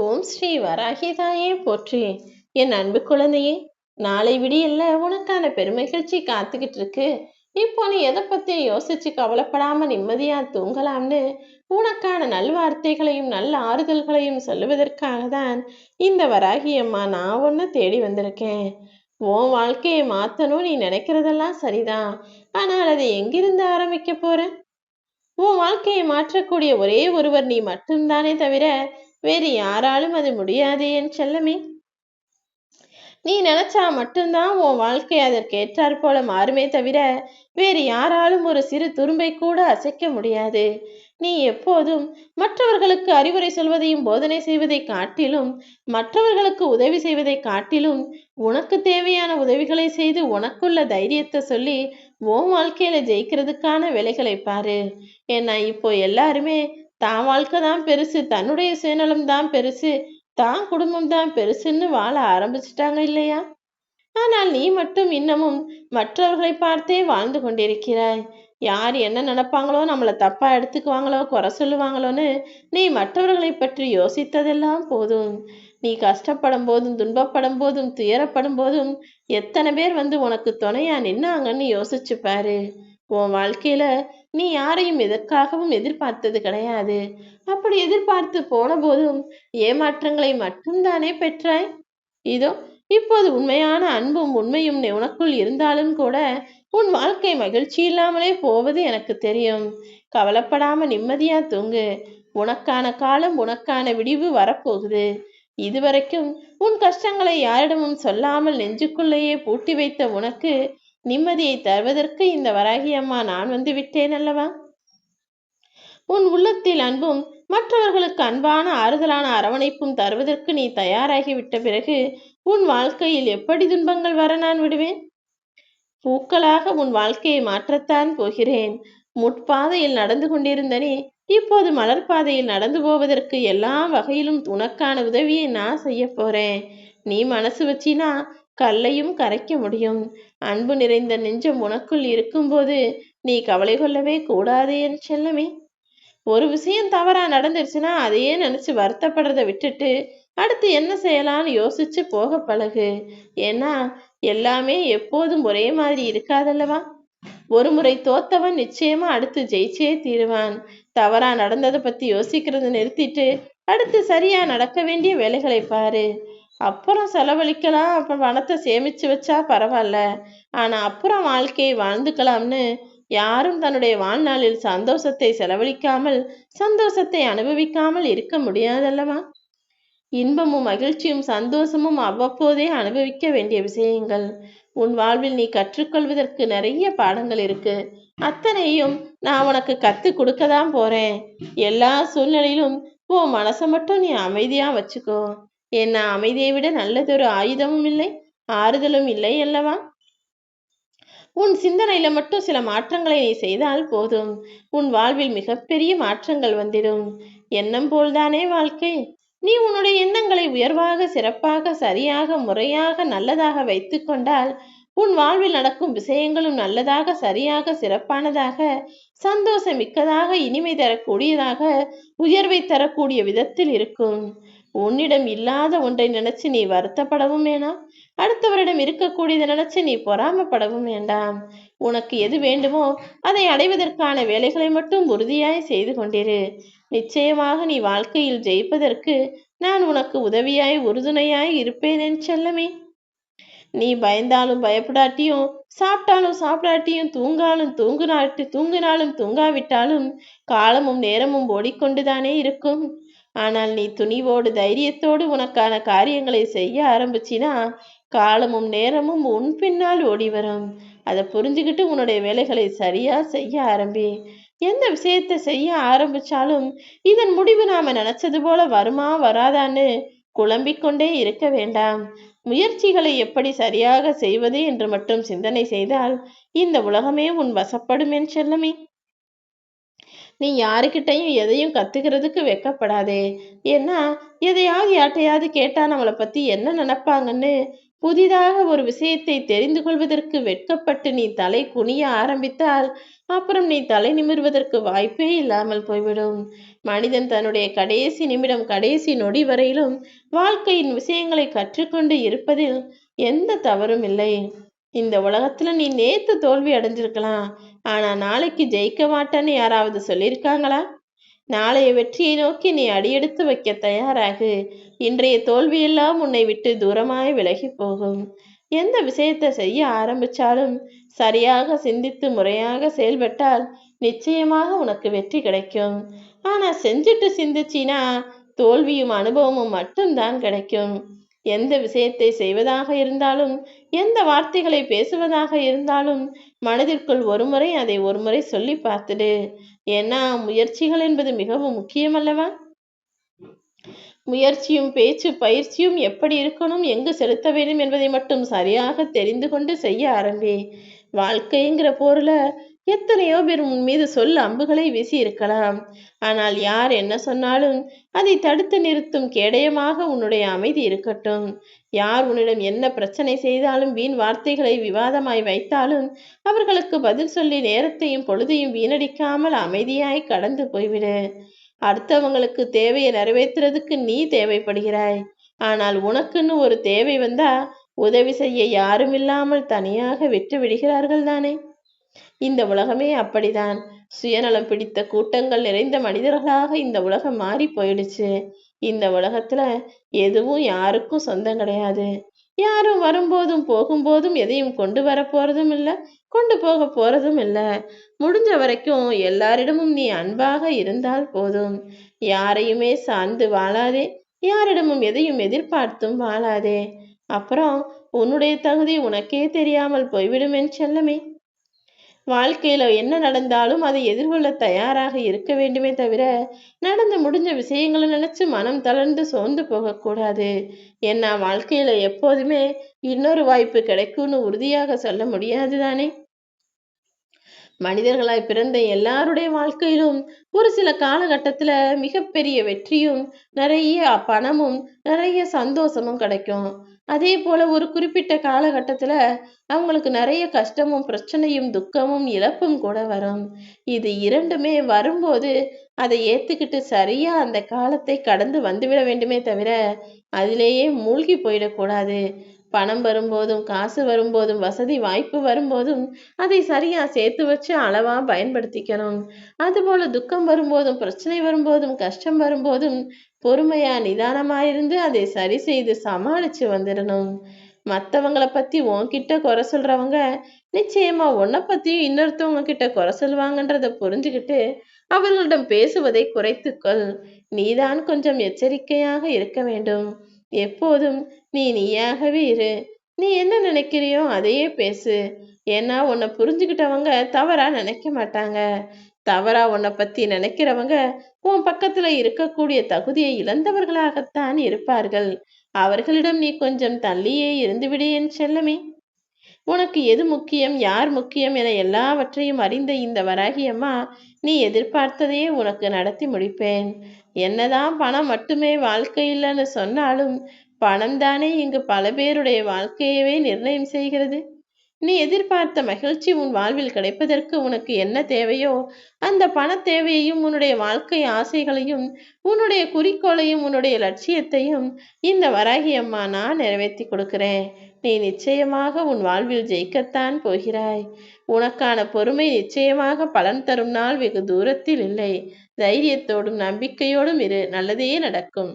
ஓம் ஸ்ரீ வராகிதாயே போற்றி. என் அன்பு குழந்தையே, நாளை விடியல்ல உனக்கான பெருமகிழ்ச்சி காத்துக்கிட்டு இருக்கு. இப்போ நீ எதை பத்தி யோசிச்சு கவலைப்படாம நிம்மதியா தூங்கலாம்னு உனக்கான நல்வார்த்தைகளையும் நல்ல ஆறுதல்களையும் சொல்லுவதற்காக தான் இந்த வராகி அம்மா நான் ஒன்று தேடி வந்திருக்கேன். உன் வாழ்க்கையை மாத்தணும் நீ நினைக்கிறதெல்லாம் சரிதான். ஆனால் அதை எங்கிருந்து ஆரம்பிக்க போற? உன் வாழ்க்கையை மாற்றக்கூடிய ஒரே ஒருவர் நீ மட்டும்தானே தவிர வேறு யாராலும் அது முடியாது என் செல்லமே. நீ நினைச்சா மட்டும்தான் உன் வாழ்க்கை அதற்கு ஏற்றாற் போல மாறுமே தவிர வேறு யாராலும் ஒரு சிறு துரும்பை கூட அசைக்க முடியாது. நீ எப்போதும் மற்றவர்களுக்கு அறிவுரை சொல்வதையும் போதனை செய்வதை காட்டிலும், மற்றவர்களுக்கு உதவி செய்வதை காட்டிலும், உனக்கு தேவையான உதவிகளை செய்து உனக்குள்ள தைரியத்தை சொல்லி உன் வாழ்க்கையில ஜெயிக்கிறதுக்கான வேலைகளை பாரு. ஏன்னா இப்போ எல்லாருமே தான் வாழ்க்கை தான் பெருசு, தன்னுடைய சுயநலம் தான் பெருசு, தான் குடும்பம் தான் பெருசுன்னு வாழ ஆரம்பிச்சிட்டாங்க இல்லையா? ஆனால் நீ மட்டும் இன்னமும் மற்றவர்களை பார்த்தே வாழ்ந்து கொண்டிருக்கிறாய். யார் என்ன நினைப்பாங்களோ, நம்மளை தப்பா எடுத்துக்குவாங்களோ, குறை சொல்லுவாங்களோன்னு நீ மற்றவர்களை பற்றி யோசித்ததெல்லாம் போதும். நீ கஷ்டப்படும் போதும், துன்பப்படும் போதும், துயரப்படும் போதும் எத்தனை பேர் வந்து உனக்கு துணையா நின்னாங்கன்னு யோசிச்சு பாரு. உன் வாழ்க்கையில நீ யாரையும் எதற்காகவும் எதிர்பார்த்தது கிடையாது. அப்படி எதிர்பார்த்து போன போதும் ஏமாற்றங்களை மட்டும்தானே பெற்றாய். இதோ இப்போது உண்மையான அன்பும் உண்மையும் உனக்குள் இருந்தாலும் கூட உன் வாழ்க்கை மகிழ்ச்சி இல்லாமலே போவது எனக்கு தெரியும். கவலைப்படாம நிம்மதியா தூங்கு. உனக்கான காலம், உனக்கான விடிவு வரப்போகுது. இதுவரைக்கும் உன் கஷ்டங்களை யாரிடமும் சொல்லாமல் நெஞ்சுக்குள்ளேயே பூட்டி வைத்த உனக்கு நிம்மதியை தருவதற்கு இந்த வராகி அம்மா நான் வந்து விட்டேன் அல்லவா? உன் உள்ளத்தில் அன்பும் மற்றவர்களுக்கு அன்பான ஆறுதலான அரவணைப்பும் தருவதற்கு நீ தயாராகிவிட்ட பிறகு உன் வாழ்க்கையில் எப்படி துன்பங்கள் வர நான் விடுவேன்? பூக்களாக உன் வாழ்க்கையை மாற்றத்தான் போகிறேன். முட்பாதையில் நடந்து கொண்டிருந்த நீ இப்போது மலர் பாதையில் நடந்து போவதற்கு எல்லா வகையிலும் உனக்கான உதவியை நான் செய்ய போறேன். நீ மனசு வச்சினா கல்லையும் கரைக்க முடியும். அன்பு நிறைந்த நெஞ்சம் உனக்குள் இருக்கும்போது நீ கவலை கொள்ளவே கூடாது என் செல்லமே. ஒரு விஷயம் தவறா நடந்துருச்சுன்னா அதையே நினைச்சு வருத்தப்படுறத விட்டுட்டு அடுத்து என்ன செய்யலாம்னு யோசிச்சு போக பழகு. ஏன்னா எல்லாமே எப்போதும் ஒரே மாதிரி இருக்காதல்லவா? ஒரு முறை தோத்தவன் நிச்சயமா அடுத்து ஜெயிச்சே தீருவான். தவறா நடந்ததை பத்தி யோசிக்கிறத நிறுத்திட்டு அடுத்து சரியா நடக்க வேண்டிய வேலைகளை பாரு. அப்புறம் செலவழிக்கலாம், அப்புறம் பணத்தை சேமிச்சு வச்சா பரவாயில்ல, ஆனா அப்புறம் வாழ்க்கையை வாழ்ந்துக்கலாம்னு யாரும் தன்னுடைய வாழ்நாளில் சந்தோஷத்தை செலவழிக்காமல் சந்தோஷத்தை அனுபவிக்காமல் இருக்க முடியாதல்லவா? இன்பமும் மகிழ்ச்சியும் சந்தோஷமும் அவ்வப்போதே அனுபவிக்க வேண்டிய விஷயங்கள். உன் வாழ்வில் நீ கற்றுக்கொள்வதற்கு நிறைய பாடங்கள் இருக்கு. அத்தனையும் நான் உனக்கு கத்து கொடுக்க தான் போறேன். எல்லா சூழ்நிலையிலும் உன் மனசை மட்டும் நீ அமைதியா வச்சுக்கோ. ஏன்னா அமைதியை விட நல்லதொரு ஆயுதமும் இல்லை, ஆறுதலும் இல்லை அல்லவா? உன் சிந்தனையில மட்டும் சில மாற்றங்களை நீ செய்தால் போதும். உன் வாழ்வில் மிகப்பெரிய மாற்றங்கள் வந்திடும். எண்ணம் போல்தானே வாழ்க்கை. நீ உன்னுடைய எண்ணங்களை உயர்வாக, சிறப்பாக, சரியாக, முறையாக, நல்லதாக வைத்து கொண்டால் உன் வாழ்வில் நடக்கும் விஷயங்களும் நல்லதாக, சரியாக, சிறப்பானதாக, சந்தோஷம் மிக்கதாக, இனிமை தரக்கூடியதாக, உயர்வை தரக்கூடிய விதத்தில் இருக்கும். உன்னிடம் இல்லாத ஒன்றை நினைச்சு நீ வருத்தப்படவும் வேணாம். அடுத்தவரிடம் இருக்கக்கூடியதை நினைச்சு நீ பொறாமப்படவும் வேண்டாம். உனக்கு எது வேண்டுமோ அதை அடைவதற்கான வேலைகளை மட்டும் உறுதியாய் செய்து கொண்டிரு. நிச்சயமாக நீ வாழ்க்கையில் ஜெயிப்பதற்கு நான் உனக்கு உதவியாய் உறுதுணையாய் இருப்பேன் என் செல்லமே. நீ பயந்தாலும் பயப்படாட்டியும், சாப்பிட்டாலும் சாப்பிடாட்டியும், தூங்கினாலும் தூங்காவிட்டாலும் காலமும் நேரமும் ஓடிக்கொண்டுதானே இருக்கும். ஆனால் நீ துணிவோடு தைரியத்தோடு உனக்கான காரியங்களை செய்ய ஆரம்பிச்சினா காலமும் நேரமும் உன் பின்னால் ஓடி வரும். அதை புரிஞ்சுக்கிட்டு உன்னுடைய வேலைகளை சரியா செய்ய ஆரம்பி. எந்த விஷயத்தை செய்ய ஆரம்பிச்சாலும் இதன் முடிவு நாம நினைச்சது போல வருமா வராதான்னு குழம்பிக்கொண்டே இருக்க வேண்டாம். முயற்சிகளை எப்படி சரியாக செய்வது என்று மட்டும் சிந்தனை செய்தால் இந்த உலகமே உன் வசப்படும் என் செல்லமே. நீ யாருக்கிட்டையும் எதையும் கத்துக்கிறதுக்கு வெக்கப்படாதே. ஏன்னா எதையாவது யார்ட்டையாவது கேட்டா நம்மளை பத்தி என்ன நினைப்பாங்கன்னு புதிதாக ஒரு விஷயத்தை தெரிந்து கொள்வதற்கு வெட்கப்பட்டு நீ தலை குனிய ஆரம்பித்தால் அப்புறம் நீ தலை நிமிர்வதற்கு வாய்ப்பே இல்லாமல் போய்விடும். மனிதன் தன்னுடைய கடைசி நிமிடம் கடைசி நொடி வரையிலும் வாழ்க்கையின் விஷயங்களை கற்றுக்கொண்டு இருப்பதில் எந்த தவறும் இல்லை. இந்த உலகத்துல நீ நேத்து தோல்வி அடைஞ்சிருக்கலாம், ஆனா நாளைக்கு ஜெயிக்க மாட்டேன்னு யாராவது சொல்லியிருக்காங்களா? நாளைய வெற்றியை நோக்கி நீ அடியெடுத்து வைக்க தயாராகு. இன்றைய தோல்வியெல்லாம் உன்னை விட்டு தூரமாய் விலகி போகும். எந்த விஷயத்தை செய்ய ஆரம்பிச்சாலும் சரியாக சிந்தித்து முறையாக செயல்பட்டால் நிச்சயமாக உனக்கு வெற்றி கிடைக்கும். ஆனா செஞ்சுட்டு சிந்திச்சினா தோல்வியும் அனுபவமும் மட்டும்தான் கிடைக்கும். எந்த விஷயத்தை செய்வதாக இருந்தாலும் எந்த வார்த்தைகளை பேசுவதாக இருந்தாலும் மனதிற்குள் ஒருமுறை அதை ஒருமுறை சொல்லி பார்த்துடு. ஏன்னா முயற்சிகள் என்பது மிகவும் முக்கியம் அல்லவா? முயற்சியும் பேச்சு பயிற்சியும் எப்படி இருக்கணும், எங்கு செலுத்த வேண்டும் என்பதை மட்டும் சரியாக தெரிந்து கொண்டு செய்ய ஆரம்பி. வாழ்க்கைங்கிற போர்ல எத்தனையோ பேர் உன் மீது சொல் அம்புகளை வீசி இருக்கலாம். ஆனால் யார் என்ன சொன்னாலும் அதை தடுத்து நிறுத்தும் கேடயமாக உன்னுடைய அமைதி இருக்கட்டும். யார் உன்னிடம் என்ன பிரச்சனை செய்தாலும் வீண் வார்த்தைகளை விவாதமாய் வைத்தாலும் அவர்களுக்கு பதில் சொல்லி நேரத்தையும் பொழுதையும் வீணடிக்காமல் அமைதியாய் கடந்து போய்விடு. அடுத்தவங்களுக்கு தேவையை நிறைவேற்றுறதுக்கு நீ தேவைப்படுகிறாய். ஆனால் உனக்குன்னு ஒரு தேவை வந்தா உதவி செய்ய யாரும் இல்லாமல் தனியாக விட்டு விடுகிறார்கள் தானே. இந்த உலகமே அப்படிதான். சுயநலம் பிடித்த கூட்டங்கள் நிறைந்த மனிதர்களாக இந்த உலகம் மாறி போயிடுச்சு. இந்த உலகத்துல எதுவும் யாருக்கும் சொந்தம் கிடையாது. யாரும் வரும்போதும் போகும்போதும் எதையும் கொண்டு வர போறதும் இல்லை, கொண்டு போக போறதும் இல்லை. முடிஞ்ச வரைக்கும் எல்லாரிடமும் நீ அன்பாக இருந்தால் போதும். யாரையுமே சார்ந்து வாழாதே, யாரிடமும் எதையும் எதிர்பார்த்தும் வாழாதே. அப்புறம் உன்னுடைய தகுதி உனக்கே தெரியாமல் போய்விடும் என் செல்லமே. வாழ்க்கையில என்ன நடந்தாலும் அதை எதிர்கொள்ள தயாராக இருக்க வேண்டுமே தவிர நடந்து முடிஞ்ச விஷயங்களை நினைச்சு மனம் தளர்ந்து சோர்ந்து போகக்கூடாது. ஏன்னா வாழ்க்கையில எப்போதுமே இன்னொரு வாய்ப்பு கிடைக்கும்னு உறுதியாக சொல்ல முடியாது தானே. மனிதர்களாய் பிறந்த எல்லாருடைய வாழ்க்கையிலும் ஒரு சில காலகட்டத்துல மிகப்பெரிய வெற்றியும் நிறைய பணமும் நிறைய சந்தோஷமும் கிடைக்கும். அதே போல ஒரு குறிப்பிட்ட காலகட்டத்துல அவங்களுக்கு நிறைய கஷ்டமும் பிரச்சனையும் துக்கமும் இழப்பும் கூட வரும். இது இரண்டுமே வரும்போது அதை ஏத்துக்கிட்டு சரியா அந்த காலத்தை கடந்து வந்துவிட வேண்டுமே தவிர அதிலேயே மூழ்கி போயிடக்கூடாது. பணம் வரும்போதும் காசு வரும்போதும் வசதி வாய்ப்பு வரும்போதும் அதை சரியா சேர்த்து வச்சு அளவா பயன்படுத்திக்கணும். அதுபோல துக்கம் வரும்போதும் பிரச்சனை வரும்போதும் கஷ்டம் வரும்போதும் பொறுமையா நிதானமாயிருந்து அதை சரி செய்து சமாளிச்சு வந்துடணும். மற்றவங்களை பத்தி உன்கிட்ட குறை சொல்றவங்க நிச்சயமா உன்னை பத்தியும் இன்னொருத்தவங்க கிட்ட குறை சொல்லுவாங்கன்றத புரிஞ்சுக்கிட்டு அவர்களிடம் பேசுவதை குறைத்துக்கொள். நீதான் கொஞ்சம் எச்சரிக்கையாக இருக்க வேண்டும். எப்போதும் நீயாகவே இரு. நீ என்ன நினைக்கிறியோ அதையே பேசு. ஏன்னா உன்னை புரிஞ்சுக்கிட்டவங்க தவறா நினைக்க மாட்டாங்க. தவறா உன்னை பத்தி நினைக்கிறவங்க உன் பக்கத்துல இருக்கக்கூடிய தகுதியை இழந்தவர்களாகத்தான் இருப்பார்கள். அவர்களிடம் நீ கொஞ்சம் தள்ளியே இருந்துவிடு என் செல்லமே. உனக்கு எது முக்கியம், யார் முக்கியம் என எல்லாவற்றையும் அறிந்த இந்த வராகி அம்மா நீ எதிர்பார்த்ததையே உனக்கு நடத்தி முடிப்பேன். என்னதான் பணம் மட்டுமே வாழ்க்கை இல்லைன்னு சொன்னாலும் பணம் தானே இங்கு பல பேருடைய வாழ்க்கையவே நிர்ணயம் செய்கிறது. நீ எதிர்பார்த்த மகிழ்ச்சி உன் வாழ்வில் கிடைப்பதற்கு உனக்கு என்ன தேவையோ அந்த பண தேவையையும் உன்னுடைய வாழ்க்கை ஆசைகளையும் உன்னுடைய குறிக்கோளையும் உன்னுடைய லட்சியத்தையும் இந்த வராகி அம்மா நான் நிறைவேற்றி கொடுக்கிறேன். நீ நிச்சயமாக உன் வாழ்வில் ஜெயிக்கத்தான் போகிறாய். உனக்கான பொறுமை நிச்சயமாக பலன் தரும் நாள் வெகு தூரத்தில் இல்லை. தைரியத்தோடும் நம்பிக்கையோடும் இரு, நல்லதே நடக்கும்.